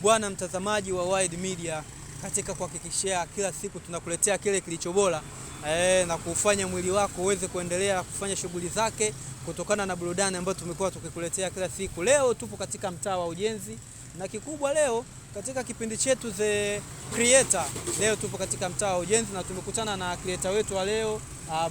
Bwana mtazamaji wa Wide Media, katika kuhakikishia kila siku tunakuletea kile kilicho bora na kufanya mwili wako uweze kuendelea kufanya shughuli zake kutokana na burudani ambayo tumekuwa tukikuletea kila siku. Leo tupo katika mtaa wa Ujenzi na kikubwa leo katika kipindi chetu The Creator. Leo tupo katika mtaa wa Ujenzi na tumekutana na creator wetu wa leo,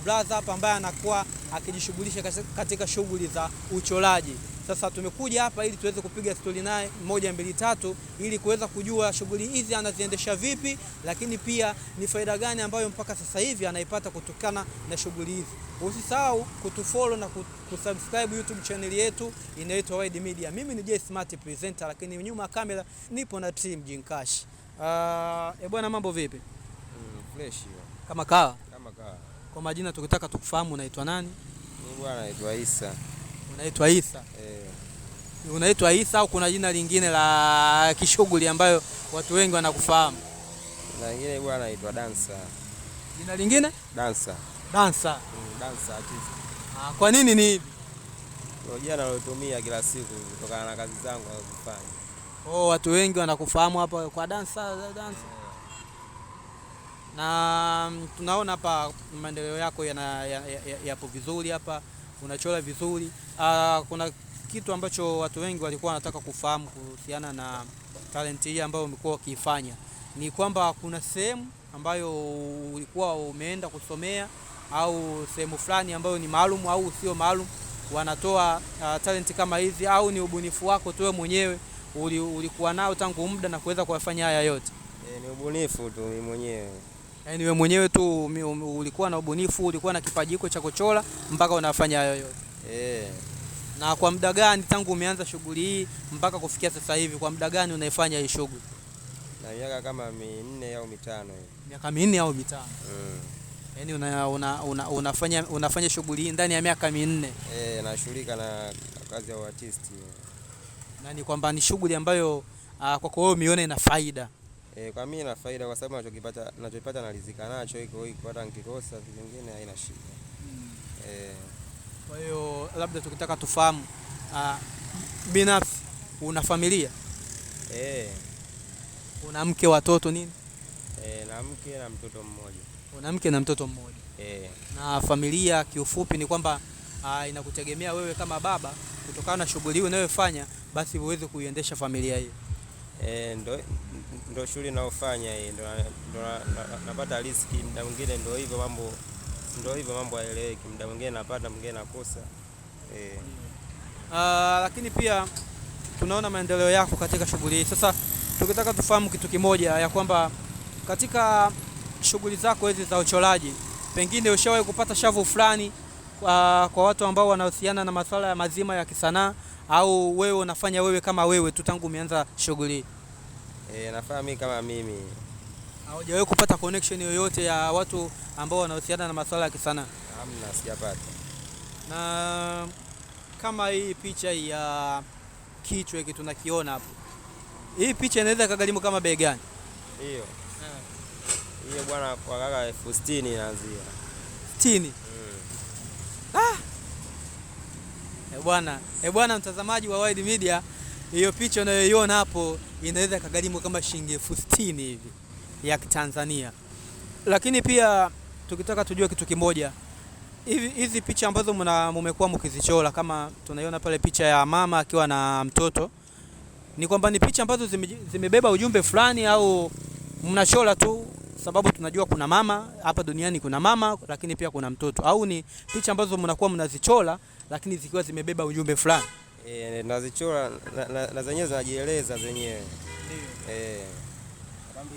brother hapa ambaye anakuwa akijishughulisha katika shughuli za uchoraji. Sasa tumekuja hapa ili tuweze kupiga story naye 1 2 3 ili kuweza kujua shughuli hizi anaziendesha vipi, lakini pia ni faida gani ambayo mpaka sasa hivi anaipata kutokana na shughuli hizi. Usisahau kutufollow na kusubscribe YouTube channel yetu inaitwa Wide Media. Mimi ni J Smart presenter, lakini nyuma ya kamera nipo na team Jinkash. Bwana mambo vipi? Fresh. Kama kawa? Kama kawa. Kwa majina tukitaka tukufahamu, unaitwa nani? Mimi bwana naitwa Isa. Unaitwa Isa? Unaitwa Isa au kuna jina lingine la kishughuli ambayo watu wengi wanakufahamu? Na lingine bwana naitwa Dancer. Jina lingine? Dancer. Dancer. Dancer artist. Kwa nini ni hivi? Ndio jina nalotumia kila siku kutokana na kazi zangu nazofanya. Watu wengi wanakufahamu hapa kwa Dancer. Na tunaona hapa maendeleo yako yapo vizuri hapa, unachora vizuri. Kuna kitu ambacho watu wengi walikuwa wanataka kufahamu kuhusiana na talent hii ambayo umekuwa ukiifanya. Ni kwamba kuna sehemu ambayo ulikuwa umeenda kusomea au sehemu fulani ambayo ni maalum au sio maalum wanatoa talent kama hizi, au ni ubunifu wako tu wewe mwenyewe ulikuwa nao tangu muda na kuweza kuyafanya haya yote? Ni ubunifu tu mimi mwenyewe. Yaani wewe mwenyewe tu ulikuwa na ubunifu, ulikuwa na kipaji cha kuchora mpaka unafanya hayo yote? Na kwa muda gani tangu umeanza shughuli hii mpaka kufikia sasa hivi, kwa muda gani unaifanya hii shughuli? Na miaka kama 4 au 5 hivi. Miaka 4 au 5? Yaani unafanya shughuli hii ndani ya miaka 4? Nashughulika na kazi ya artist. Na ni kwamba ni shughuli ambayo kwako wewe umeona ina faida? Kwa mimi ina faida kwa sababu ninachopata naridhika nacho, iko hata nikikosa vingine haina shida. Kwa hiyo labda tukitaka tufahamu binafsi una familia? Una mke, watoto nini? Na mke na mtoto mmoja. Una mke na mtoto mmoja? Na familia kiufupi ni kwamba inakutegemea wewe kama baba kutokana na shughuli hii unayofanya, basi uweze kuiendesha familia hiyo. Ndio shughuli ninayofanya hii, ndio napata riziki. Muda mwingine ndio hivyo mambo haeleweki, muda mwingine napata, mwingine nakosa. Lakini pia tunaona maendeleo yako katika shughuli hii. Sasa tukitaka tufahamu kitu kimoja, ya kwamba katika shughuli zako hizi za uchoraji, pengine ushawahi kupata shavu fulani kwa watu ambao wanahusiana na masuala ya mazima ya kisanaa, au wewe unafanya wewe kama wewe tu tangu umeanza shughuli hii? Nafanya mimi kama mimi. Haujawahi kupata connection yoyote ya watu ambao wanahusiana na masuala ya kisanaa? Hamna, sijapata. Na kama hii picha ya kichwa hiki tunakiona hapo, hii picha inaweza kugharimu kama bei gani? Hiyo bwana kwa kaka 60 inaanzia. 60? Bwana mtazamaji wa Wide Media, hiyo picha unayoiona hapo inaweza kugharimu kama shilingi 60 hivi ya Tanzania. Lakini pia tukitaka tujue kitu kimoja, hizi picha ambazo mmekuwa mkizichora, kama tunaiona pale picha ya mama akiwa na mtoto, ni kwamba ni picha ambazo zimebeba ujumbe fulani, au mnachora tu sababu tunajua kuna mama hapa duniani, kuna mama lakini pia kuna mtoto, au ni picha ambazo mnakuwa mnazichora lakini zikiwa zimebeba ujumbe fulani? Nazichora na zenyewe zinajieleza zenyewe.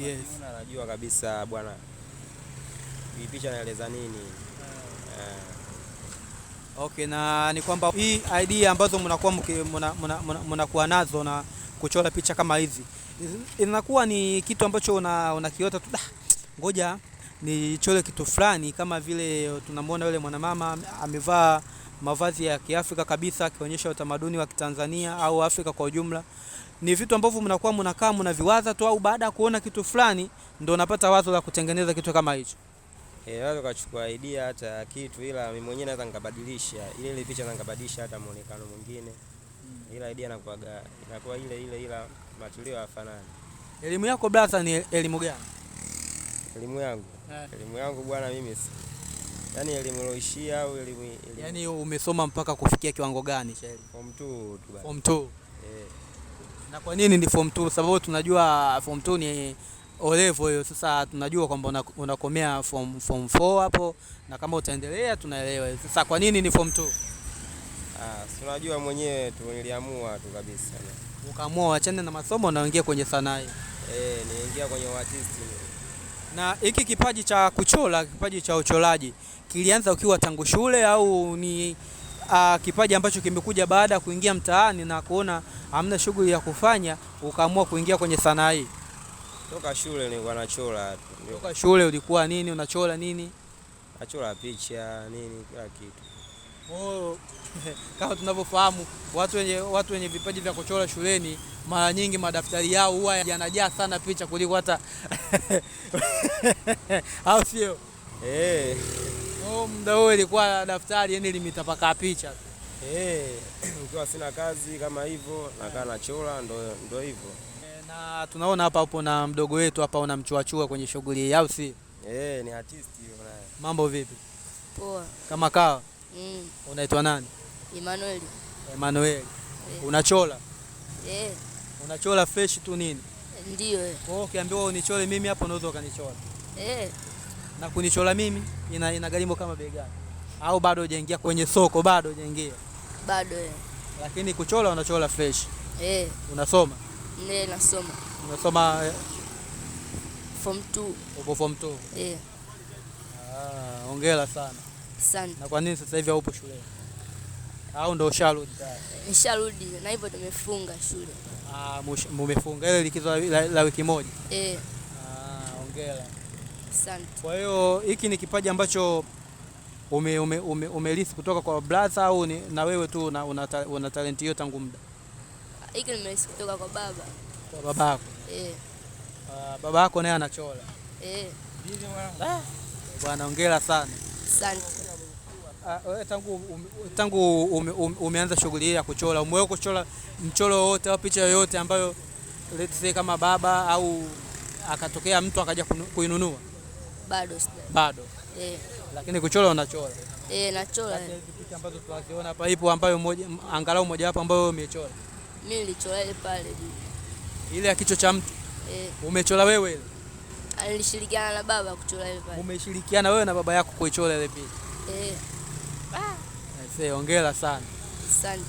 Yes. Najua kabisa bwana hii picha inaeleza nini. Na ni kwamba hii idea ambazo mnakuwa nazo na kuchora picha kama hizi, inakuwa ni kitu ambacho unakiota tu, ngoja nichore kitu fulani, kama vile tunamwona yule mwanamama amevaa mavazi ya Kiafrika kabisa akionyesha utamaduni wa Kitanzania au Afrika kwa ujumla. Ni vitu ambavyo mnakuwa mnakaa mnaviwaza tu, au baada ya kuona kitu fulani ndio unapata wazo la kutengeneza kitu kama hicho? Naweza kuchukua idea hata kitu, ila mimi mwenyewe naweza nikabadilisha ile picha, naweza nikabadilisha hata muonekano mwingine. Ila idea inakuwa ile ila matulio hayafanani. Elimu yako brother ni elimu gani? Elimu yangu elimu yangu bwana, mimi yani elimu loishia au elimu yani umesoma mpaka kufikia kiwango gani cha elimu? Form 2 tu bwana. Form 2. Na kwa nini ni Form 2? Sababu tunajua Form 2 ni O level hiyo. Sasa tunajua kwamba unakomea form 4 hapo, na kama utaendelea tunaelewa. Sasa kwa nini ni Form 2? Si unajua mwenyewe tu, niliamua tu kabisa. Ukaamua uachane na masomo na uingie kwenye sanaa hii. Niingia kwenye artist. Na hiki kipaji cha kuchora, kipaji cha uchoraji kilianza ukiwa tangu shule au ni kipaji ambacho kimekuja baada ya kuingia mtaani na kuona hamna shughuli ya kufanya ukaamua kuingia kwenye sanaa hii? Toka shule nilikuwa nachora tu. Toka shule ulikuwa nini unachora nini? Nachora picha nini, kila kitu. Kama tunavyofahamu watu wenye vipaji vya kuchora shuleni mara nyingi madaftari yao huwa yanajaa sana picha kuliko hata au sio? Muda huo ilikuwa daftari yani limetapaka picha. Ukiwa sina kazi kama hivyo nakaa nachora, ndo hivyo. Na tunaona hapa upo na mdogo wetu hapa unamchuachua kwenye shughuli hii au si? Ni artist hiyo naye. Mambo vipi? Poa. Kama kawa? Unaitwa nani? Emmanuel. Unachora? Unachora fresh tu nini? Ndio. Kwa hiyo ukiambiwa unichore mimi hapo unaweza ukanichora? Na kunichora mimi inagharimu kama bei gani? Au bado hujaingia kwenye soko, bado hujaingia? Bado. Lakini kuchora unachora fresh? Unasoma? Nasoma. Unasoma Form 2. Uko Form 2? Hongera sana. Asante. Na kwa nini sasa hivi haupo shule? Au ndio usharudi tayari? Nisharudi na hivyo tumefunga shule. Mumefunga ile likizo la wiki moja? Hongera. Asante. Kwa hiyo hiki ni kipaji ambacho umelisi kutoka kwa brother au na wewe tu una talent hiyo tangu muda? Hiki nimelisi kutoka kwa baba. Kwa babako? Baba yako naye anachora? Bwana hongera sana. Asante. Tangu umeanza shughuli hii ya kuchora, umewahi kuchora mchoro wote au picha yoyote ambayo let's say kama baba au akatokea mtu akaja kuinunua? Bado. Lakini kuchora unachora? Nachora. Picha ambazo tunaziona hapa ipo ambayo angalau moja hapo ambayo umechora? Mimi nilichora ile pale juu. Ile ya kichwa cha mtu? Umechora wewe ile? Alishirikiana na baba kuchora ile pale. Umeshirikiana wewe na baba yako kuichora ile picha? Hongera sana. Asante.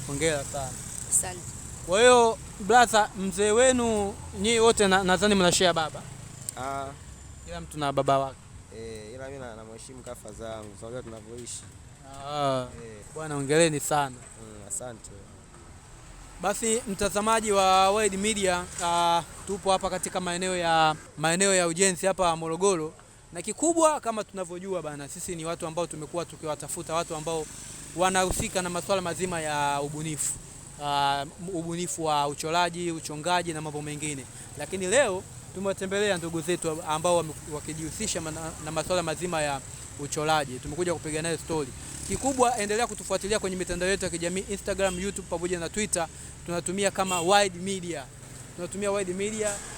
Hongera sana. Asante. Kwa hiyo brother, mzee wenu nyinyi wote nadhani mnashare baba? Kila mtu na baba wake. Ila mimi namheshimu kafa zangu sababu tunavyoishi. Bwana hongereni sana. Asante. Basi mtazamaji wa Wide Media, tupo hapa katika maeneo ya ujenzi hapa Morogoro, na kikubwa kama tunavyojua bana, sisi ni watu ambao tumekuwa tukiwatafuta watu ambao wanahusika na masuala mazima ya ubunifu wa uchoraji, uchongaji na mambo mengine. Lakini leo tumewatembelea ndugu zetu ambao wakijihusisha na masuala mazima ya uchoraji. Tumekuja kupiga naye story. Kikubwa endelea kutufuatilia kwenye mitandao yetu ya kijamii Instagram, YouTube pamoja na Twitter. Tunatumia kama Wide Media.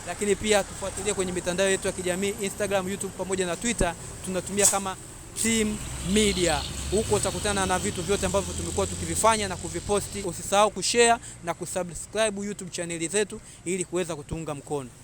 Lakini pia tufuatilie kwenye mitandao yetu ya kijamii Instagram, YouTube pamoja na Twitter. Tunatumia kama Team Media. Huko utakutana na vitu vyote ambavyo tumekuwa tukivifanya na kuviposti. Usisahau kushare na kusubscribe YouTube channel zetu ili kuweza kutuunga mkono.